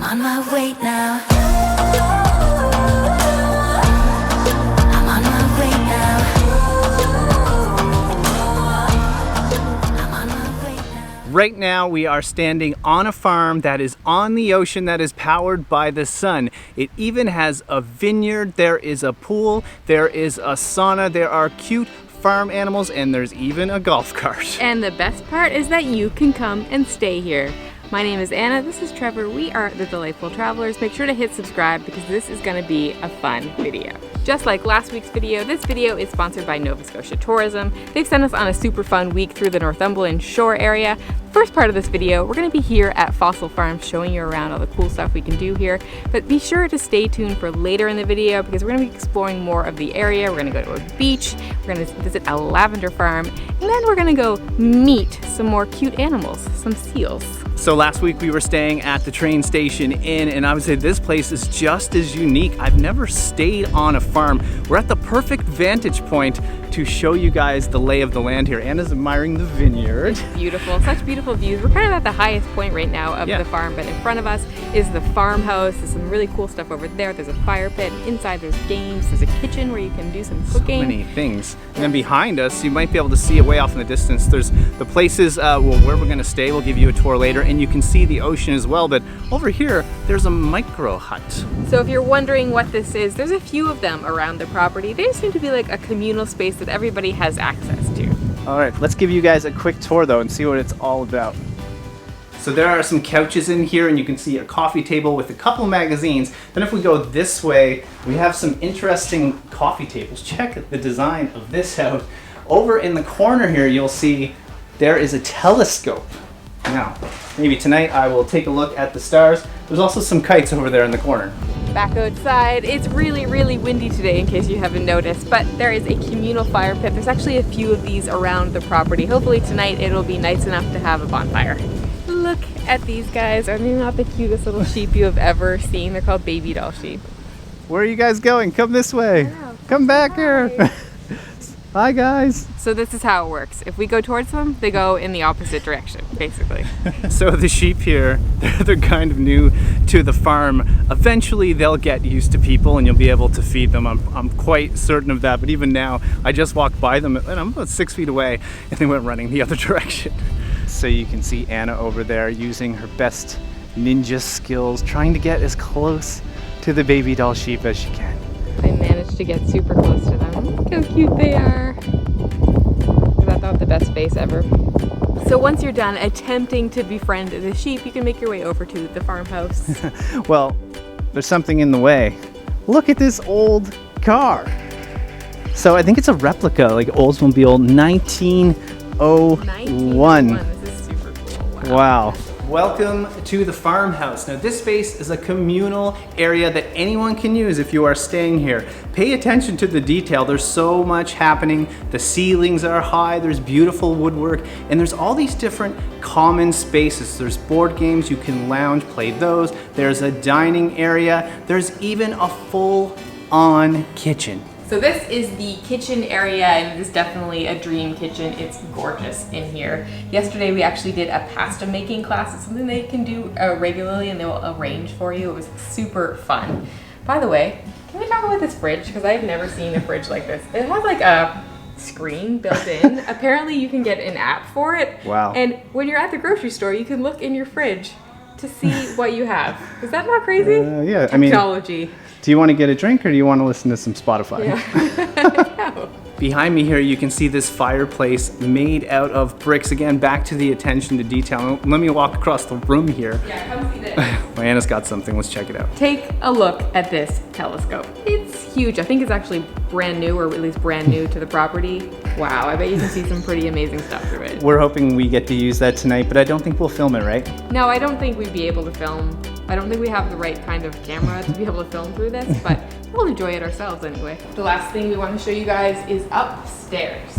on my way now. I'm on my way now. I'm on my way now. Right now we are standing on a farm that is on the ocean that is powered by the sun. It even has a vineyard, there is a pool, there is a sauna, there are cute farm animals, and there's even a golf cart. And the best part is that you can come and stay here. My name is Anna, this is Trevor, we are the Delightful Travelers. Make sure to hit subscribe because this is going to be a fun video. Just like last week's video, this video is sponsored by Nova Scotia Tourism. They've sent us on a super fun week through the Northumberland shore area. First part of this video, we're going to be here at Fossil Farms showing you around all the cool stuff we can do here. But be sure to stay tuned for later in the video because we're going to be exploring more of the area. We're going to go to a beach, we're going to visit a lavender farm, and then we're going to go meet some more cute animals, some seals. So last week we were staying at the train station inn, and I would say this place is just as unique. I've never stayed on a farm. We're at the perfect vantage point to show you guys the lay of the land here. Anna's admiring the vineyard. It's beautiful, such beautiful views. We're kind of at the highest point right now of the farm, but in front of us is the farmhouse. There's some really cool stuff over there. There's a fire pit. Inside there's games. There's a kitchen where you can do some cooking. So many things. And then behind us, you might be able to see it way off in the distance. There's the places where we're going to stay. We'll give you a tour later, and you can see the ocean as well. But over here, there's a micro hut. So if you're wondering what this is, there's a few of them around the property. They seem to be like a communal space that everybody has access to. All right, let's give you guys a quick tour though and see what it's all about. So there are some couches in here, and you can see a coffee table with a couple magazines. Then if we go this way, we have some interesting coffee tables. Check the design of this out. Over in the corner here, you'll see there is a telescope. Now, maybe tonight I will take a look at the stars. There's also some kites over there in the corner. Back outside, it's really, really windy today in case you haven't noticed, but there is a communal fire pit. There's actually a few of these around the property. Hopefully tonight it'll be nice enough to have a bonfire. Look at these guys. Are they not the cutest little sheep you have ever seen? They're called babydoll sheep. Where are you guys going? Come this way. Come back here. Hi guys. So this is how it works. If we go towards them, they go in the opposite direction, basically. So the sheep here, they're kind of new to the farm. Eventually they'll get used to people and you'll be able to feed them. I'm quite certain of that. But even now, I just walked by them and I'm about 6 feet away and they went running the other direction. So you can see Anna over there using her best ninja skills, trying to get as close to the baby doll sheep as she can. I managed to get super close to them. Look how cute they are. That's not the best face ever. So once you're done attempting to befriend the sheep, you can make your way over to the farmhouse. Well, there's something in the way. Look at this old car. So I think it's a replica, like Oldsmobile 1901. This is super cool. Wow. Welcome to the farmhouse. Now this space is a communal area that anyone can use if you are staying here. Pay attention to the detail. There's so much happening. The ceilings are high, there's beautiful woodwork, and there's all these different common spaces. There's board games, you can lounge, play those. There's a dining area. There's even a full-on kitchen. So this is the kitchen area, and it is definitely a dream kitchen. It's gorgeous in here. Yesterday we actually did a pasta making class. It's something they can do regularly and they will arrange for you. It was super fun. By the way, can we talk about this fridge? Because I've never seen a fridge like this. It has like a screen built in. Apparently you can get an app for it. Wow. And when you're at the grocery store, you can look in your fridge to see what you have. Is that not crazy? Yeah, Technology. I mean, do you want to get a drink or do you want to listen to some Spotify? Yeah. No. Behind me here, you can see this fireplace made out of bricks. Again, back to the attention to detail. Let me walk across the room here. Yeah, come see this. Well, Anna's got something. Let's check it out. Take a look at this telescope. It's huge. I think it's actually brand new, or at least brand new to the property. Wow, I bet you can see some pretty amazing stuff through it. We're hoping we get to use that tonight, but I don't think we'll film it, right? No, I don't think we'd be able to film. I don't think we have the right kind of camera to be able to film through this, but we'll enjoy it ourselves anyway. The last thing we want to show you guys is upstairs.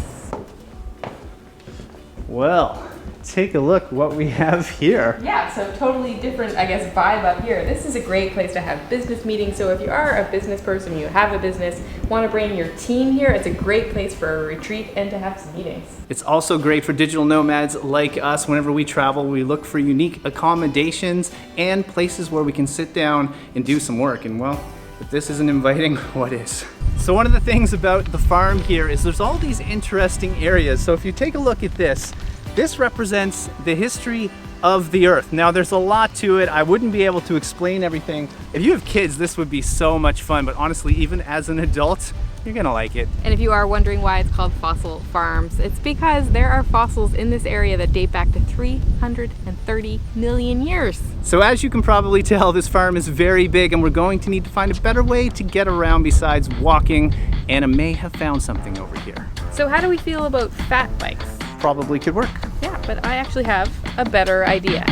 Well, take a look what we have here. Yeah, so totally different, I guess, vibe up here. This is a great place to have business meetings. So if you are a business person, you have a business, want to bring your team here, it's a great place for a retreat and to have some meetings. It's also great for digital nomads like us. Whenever we travel, we look for unique accommodations and places where we can sit down and do some work. And well, if this isn't inviting, what is? So one of the things about the farm here is there's all these interesting areas. So if you take a look at this, this represents the history of the earth. Now there's a lot to it. I wouldn't be able to explain everything. If you have kids, this would be so much fun, but honestly, even as an adult, you're gonna like it. And if you are wondering why it's called Fossil Farms, it's because there are fossils in this area that date back to 330 million years. So as you can probably tell, this farm is very big and we're going to need to find a better way to get around besides walking. Anna may have found something over here. So how do we feel about fat bikes? Probably could work. Yeah, but I actually have a better idea.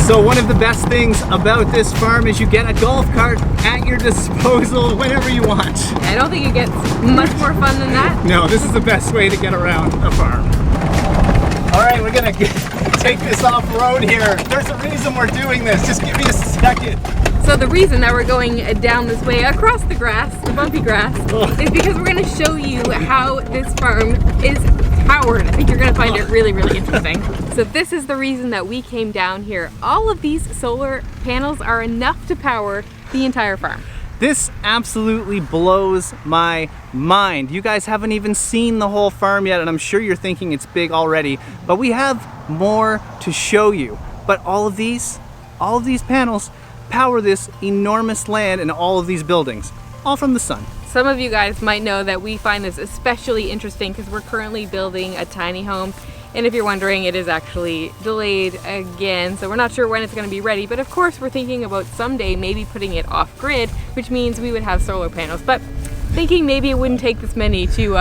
So one of the best things about this farm is you get a golf cart at your disposal whenever you want. I don't think it gets much more fun than that. No, this is the best way to get around a farm. All right, we're gonna take this off road here. There's a reason we're doing this. Just give me a second. So the reason that we're going down this way across the grass, the bumpy grass, is because we're gonna show you how this farm is powered. I think you're gonna find it really, really interesting. So this is the reason that we came down here. All of these solar panels are enough to power the entire farm. This absolutely blows my mind. You guys haven't even seen the whole farm yet, and I'm sure you're thinking it's big already, but we have more to show you. But all of these panels power this enormous land and all of these buildings, all from the sun. Some of you guys might know that we find this especially interesting because we're currently building a tiny home. And if you're wondering, it is actually delayed again, so we're not sure when it's going to be ready. But of course, we're thinking about someday maybe putting it off grid, which means we would have solar panels. But thinking maybe it wouldn't take this many to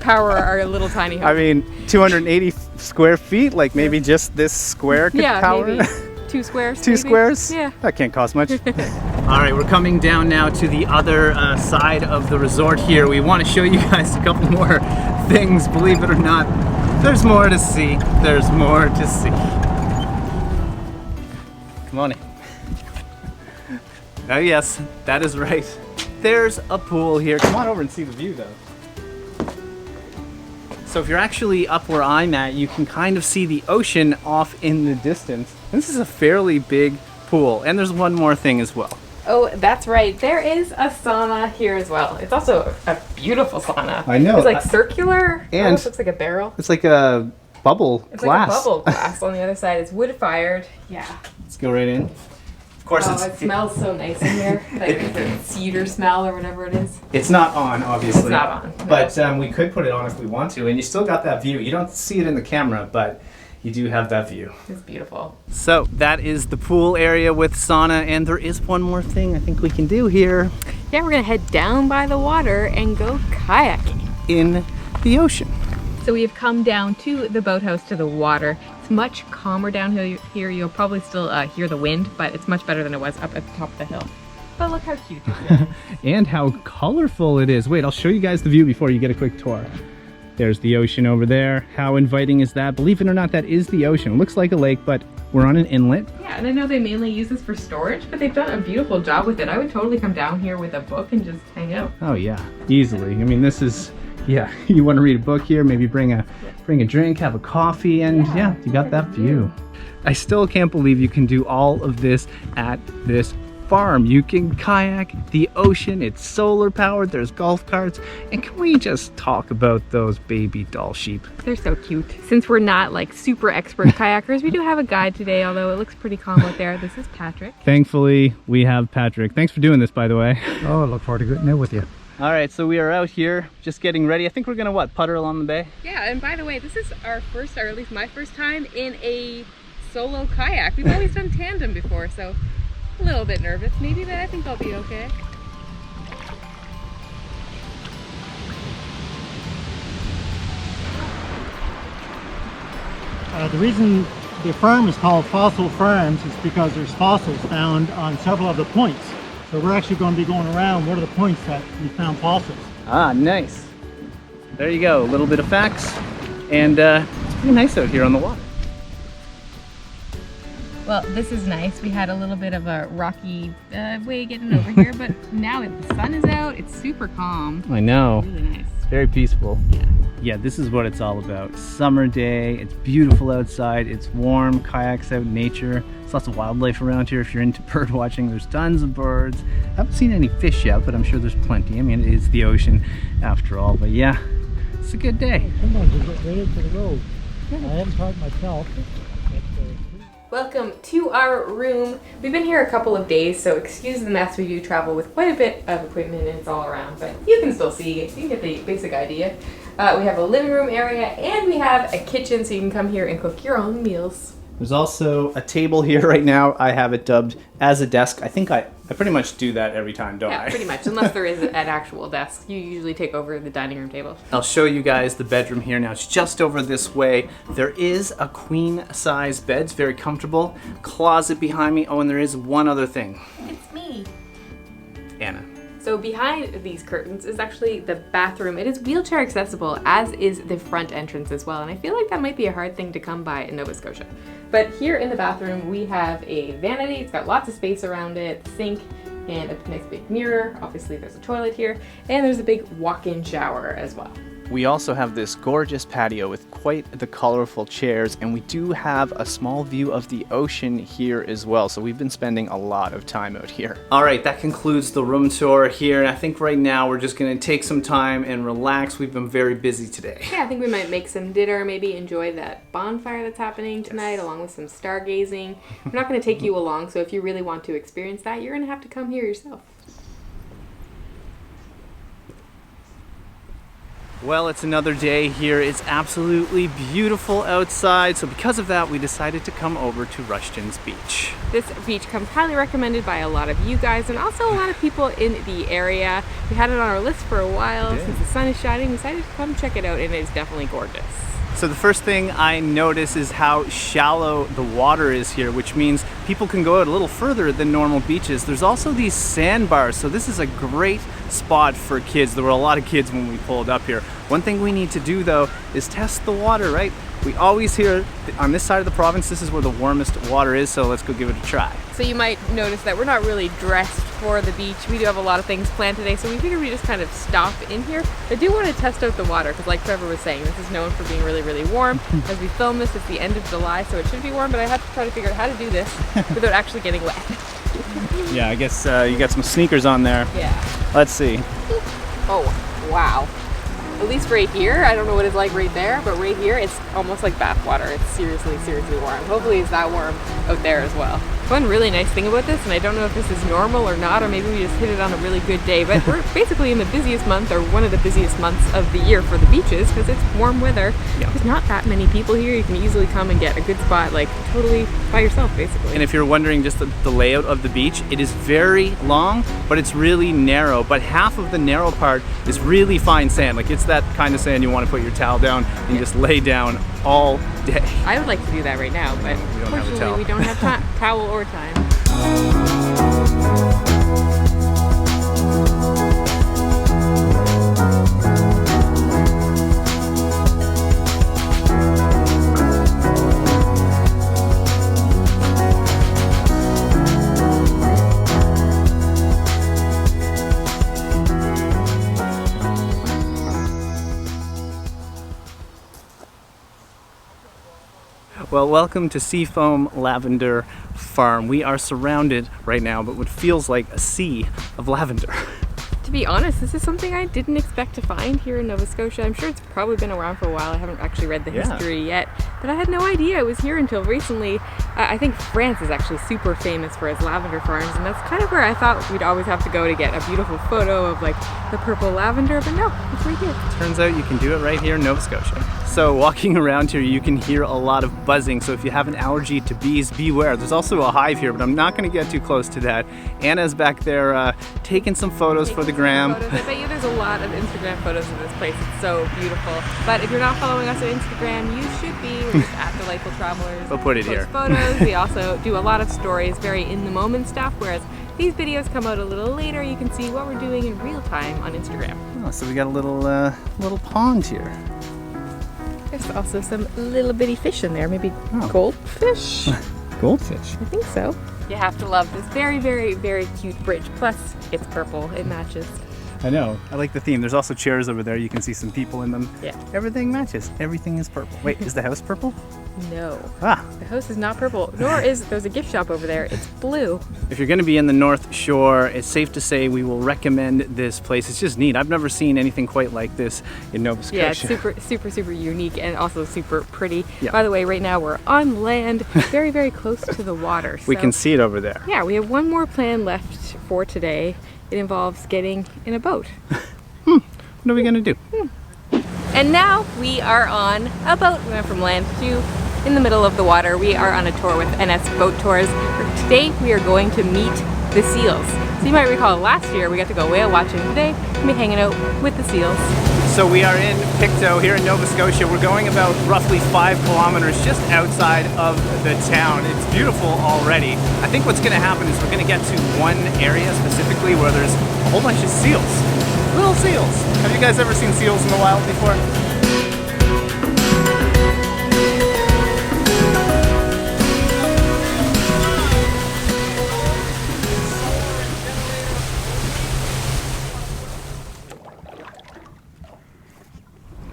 power our little tiny home. I mean, 280 square feet, like maybe just this square could power? Maybe 2 squares. Two squares? Yeah. That can't cost much. All right, we're coming down now to the other side of the resort here. We want to show you guys a couple more things, believe it or not. There's more to see. There's more to see. Come on in. Oh yes, that is right. There's a pool here. Come on over and see the view though. So if you're actually up where I'm at, you can kind of see the ocean off in the distance. And this is a fairly big pool. And there's one more thing as well. Oh, that's right. There is a sauna here as well. It's also a beautiful sauna. I know. It's like circular. And almost looks like a barrel. It's like a bubble It's glass. like a bubble glass on the other side. It's wood fired. Yeah. Let's go right in. Of course, Oh, it smells so nice in here. Like the cedar smell or whatever it is. it's not on, obviously. It's not on. No. But we could put it on if we want to, and you still got that view. You don't see it in the camera, but you do have that view. It's beautiful. So that is the pool area with sauna, and there is one more thing I think we can do here Yeah, we're gonna head down by the water and go kayaking. in the ocean. So we have come down to the boathouse to the water. It's much calmer down here. You'll probably still hear the wind, but it's much better than it was up at the top of the hill. But look how cute this is. And how colorful it is. Wait, I'll show you guys the view before you get a quick tour. There's the ocean over there. How inviting is that? Believe it or not, that is the ocean. It looks like a lake, but we're on an inlet. Yeah, and I know they mainly use this for storage, but they've done a beautiful job with it. I would totally come down here with a book and just hang out. Oh yeah, easily. I mean, this is, yeah, you want to read a book here, maybe bring a drink, have a coffee, and yeah, you got that view. I still can't believe you can do all of this at this farm. You can kayak, the ocean, it's solar powered, there's golf carts, and can we just talk about those baby doll sheep? They're so cute. Since we're not like super expert kayakers, we do have a guide today, although it looks pretty calm out there. This is Patrick. Thankfully, we have Patrick. Thanks for doing this, by the way. Oh, I look forward to getting out with you. All right, so we are out here just getting ready. I think we're gonna, what, putter along the bay? Yeah, and by the way, this is our first, or at least my first time in a solo kayak. We've always done tandem before, so a little bit nervous maybe, but I think I'll be okay. The reason the farm is called Fossil Farms is because there's fossils found on several of the points. So we're actually going to be going around what are the points that we found fossils. Ah, nice. There you go, a little bit of facts. And it's pretty nice out here on the water. Well, this is nice. We had a little bit of a rocky way getting over here, but now the sun is out. It's super calm. I know. Really nice. It's very peaceful. Yeah. Yeah, this is what it's all about. Summer day, it's beautiful outside, it's warm, kayaks out in nature. There's lots of wildlife around here if you're into bird watching. There's tons of birds. I haven't seen any fish yet, but I'm sure there's plenty. I mean, it is the ocean after all, but yeah, it's a good day. Sometimes you get right into the road. I haven't tried myself. Welcome to our room. We've been here a couple of days, so excuse the mess. We do travel with quite a bit of equipment and it's all around, but you can still see, you can get the basic idea. We have a living room area and we have a kitchen, so you can come here and cook your own meals. There's also a table here right now. I have it dubbed as a desk. I think I pretty much do that every time, don't I? Yeah, pretty much, unless there is an actual desk. You usually take over the dining room table. I'll show you guys the bedroom here now. It's just over this way. There is a queen size bed. It's very comfortable. Closet behind me. Oh, and there is one other thing. It's me. Anna. So behind these curtains is actually the bathroom. It is wheelchair accessible, as is the front entrance as well. And I feel like that might be a hard thing to come by in Nova Scotia. But here in the bathroom, we have a vanity. It's got lots of space around it, sink, and a nice big mirror. Obviously there's a toilet here, and there's a big walk-in shower as well. We also have this gorgeous patio with quite the colorful chairs, and we do have a small view of the ocean here as well, so we've been spending a lot of time out here. All right, that concludes the room tour here, and I think right now we're just gonna take some time and relax. We've been very busy today. Yeah, I think we might make some dinner, maybe enjoy that bonfire that's happening tonight, along with some stargazing. We're not gonna take you along, so if you really want to experience that, you're gonna have to come here yourself. Well, it's another day here. It's absolutely beautiful outside, so because of that, we decided to come over to Rushton's beach. This beach comes highly recommended by a lot of you guys and also a lot of people in the area. We had it on our list for a while. Since the sun is shining, we decided to come check it out, and it is definitely gorgeous. So the first thing I notice is how shallow the water is here, which means people can go out a little further than normal beaches. There's also these sandbars, so this is a great spot for kids. There were a lot of kids when we pulled up here. One thing we need to do though is test the water, right? We always hear on this side of the province, this is where the warmest water is, so let's go give it a try. So you might notice that we're not really dressed for the beach. We do have a lot of things planned today, so we figured we just kind of stop in here. I do want to test out the water, because like Trevor was saying, this is known for being really, really warm. As we film this, it's the end of July, so it should be warm, but I have to try to figure out how to do this without actually getting wet. Yeah, I guess you got some sneakers on there. Yeah. Let's see. Oh, wow. At least right here, I don't know what it's like right there, but right here, it's almost like bath water. It's seriously, seriously warm. Hopefully it's that warm out there as well. One really nice thing about this, and I don't know if this is normal or not, or maybe we just hit it on a really good day, but we're basically in the busiest month, or one of the busiest months of the year for the beaches, because it's warm weather. Yeah. There's not that many people here. You can easily come and get a good spot, like totally by yourself, basically. And if you're wondering just the layout of the beach, it is very long, but it's really narrow. But half of the narrow part is really fine sand. Like it's that kind of sand you want to put your towel down and just lay down all day. I would like to do that right now, but unfortunately we don't have towel or time. Well, welcome to Seafoam Lavender Farm. We are surrounded right now by what feels like a sea of lavender. To be honest, this is something I didn't expect to find here in Nova Scotia. I'm sure it's probably been around for a while. I haven't actually read the history yet, but I had no idea it was here until recently. I think France is actually super famous for its lavender farms, and that's kind of where I thought we'd always have to go to get a beautiful photo of like the purple lavender, but no, it's right here. Turns out you can do it right here in Nova Scotia. So walking around here, you can hear a lot of buzzing. So if you have an allergy to bees, beware. There's also a hive here, but I'm not going to get too close to that. Anna's back there taking some photos for the gram. I bet you there's a lot of Instagram photos of this place. It's so beautiful. But if you're not following us on Instagram, you should be. We're just at Delightful Travelers. We'll put it Post here. Photos. We also do a lot of stories, very in the moment stuff, whereas these videos come out a little later. You can see what we're doing in real time on Instagram. Oh, so we got a little pond here. There's also some little bitty fish in there, maybe goldfish. Goldfish. I think so. You have to love this very, very, very cute bridge. Plus, it's purple. It matches. I know. I like the theme. There's also chairs over there. You can see some people in them. Yeah. Everything matches. Everything is purple. Wait, is the house purple? No. Ah. The house is not purple, nor is there's a gift shop over there. It's blue. If you're going to be in the North Shore, it's safe to say we will recommend this place. It's just neat. I've never seen anything quite like this in Nova Scotia. Yeah, it's super, super, super unique and also super pretty. Yeah. By the way, right now we're on land, very, very close to the water. We so, can see it over there. Yeah, we have one more plan left for today. It involves getting in a boat. What are we going to do? And now we are on a boat. We went from land to in the middle of the water. We are on a tour with NS Boat Tours. Today we are going to meet the seals. So you might recall last year we got to go whale watching. Today we'll be hanging out with the seals. So we are in Pictou here in Nova Scotia. We're going about roughly 5 kilometers just outside of the town. It's beautiful already. I think what's going to happen is we're going to get to one area specifically where there's a whole bunch of seals. Little seals. Have you guys ever seen seals in the wild before?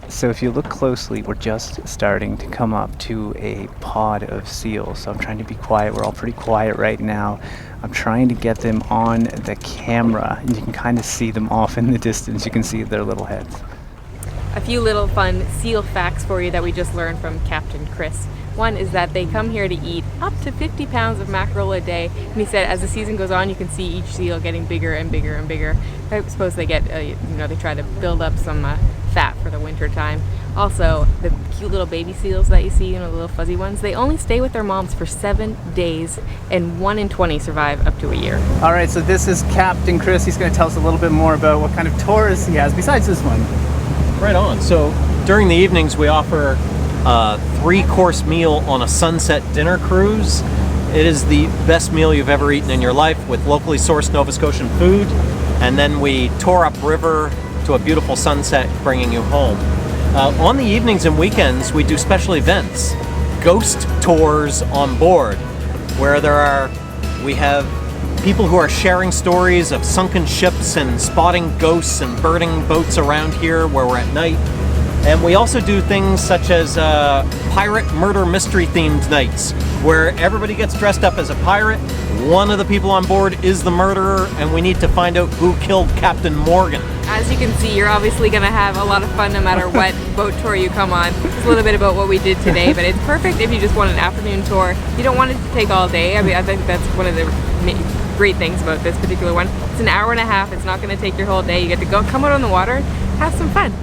So if you look closely, we're just starting to come up to a pod of seals. So I'm trying to be quiet. We're all pretty quiet right now. I'm trying to get them on the camera, and you can kind of see them off in the distance. You can see their little heads. A few little fun seal facts for you that we just learned from Captain Chris. One is that they come here to eat up to 50 pounds of mackerel a day. And he said as the season goes on, you can see each seal getting bigger and bigger and bigger. I suppose they get, they try to build up some fat for the winter time. Also, the cute little baby seals that you see, the little fuzzy ones, they only stay with their moms for 7 days, and 1 in 20 survive up to a year. All right, so this is Captain Chris. He's going to tell us a little bit more about what kind of tours he has besides this one. Right on. So during the evenings, we offer a 3-course meal on a sunset dinner cruise. It is the best meal you've ever eaten in your life with locally sourced Nova Scotian food. And then we tour upriver to a beautiful sunset, bringing you home. On the evenings and weekends, we do special events, ghost tours on board, where we have people who are sharing stories of sunken ships and spotting ghosts and burning boats around here where we're at night. And we also do things such as pirate murder mystery themed nights, where everybody gets dressed up as a pirate. One of the people on board is the murderer, and we need to find out who killed Captain Morgan. As you can see, you're obviously going to have a lot of fun no matter what boat tour you come on. It's a little bit about what we did today, but it's perfect if you just want an afternoon tour. You don't want it to take all day. I mean, I think that's one of the great things about this particular one. It's an hour and a half. It's not going to take your whole day. You get to go come out on the water, have some fun.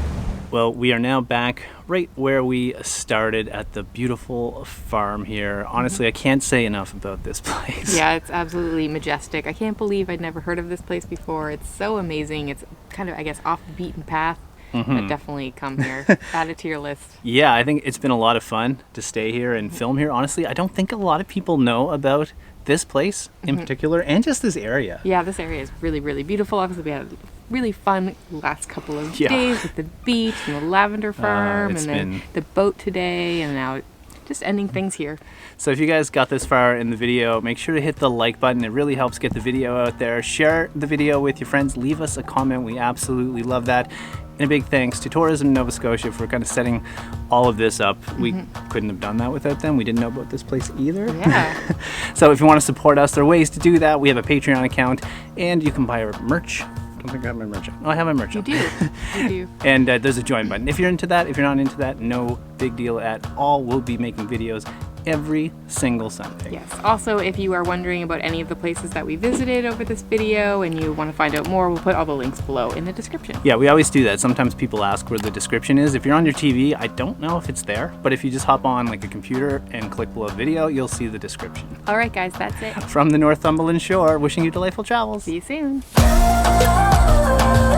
Well, we are now back right where we started at the beautiful farm here. Honestly, I can't say enough about this place. Yeah, it's absolutely majestic. I can't believe I'd never heard of this place before. It's so amazing. It's kind of, I guess, off the beaten path. But definitely come here. Add it to your list. Yeah, I think it's been a lot of fun to stay here and film here. Honestly, I don't think a lot of people know about this place in particular and just this area. Yeah, this area is really, really beautiful. Obviously, we had a really fun last couple of days with the beach and the lavender farm and then the boat today, and now just ending things here. So if you guys got this far in the video, make sure to hit the like button. It really helps get the video out there. Share the video with your friends. Leave us a comment. We absolutely love that. And a big thanks to Tourism Nova Scotia for kind of setting all of this up. We couldn't have done that without them. We didn't know about this place either. Yeah. So if you want to support us, there are ways to do that. We have a Patreon account, and you can buy our merch. I don't think I have my merch on. Oh, I have my merch on. You do. You do. And there's a join button. If you're into that, if you're not into that, no big deal at all. We'll be making videos every single Sunday. Yes. Also, if you are wondering about any of the places that we visited over this video and you want to find out more, we'll put all the links below in the description. Yeah, we always do that. Sometimes people ask where the description is. If you're on your TV, I don't know if it's there, but if you just hop on like a computer and click below video, you'll see the description. All right, guys, that's it. From the Northumberland shore, wishing you delightful travels. See you soon. Oh,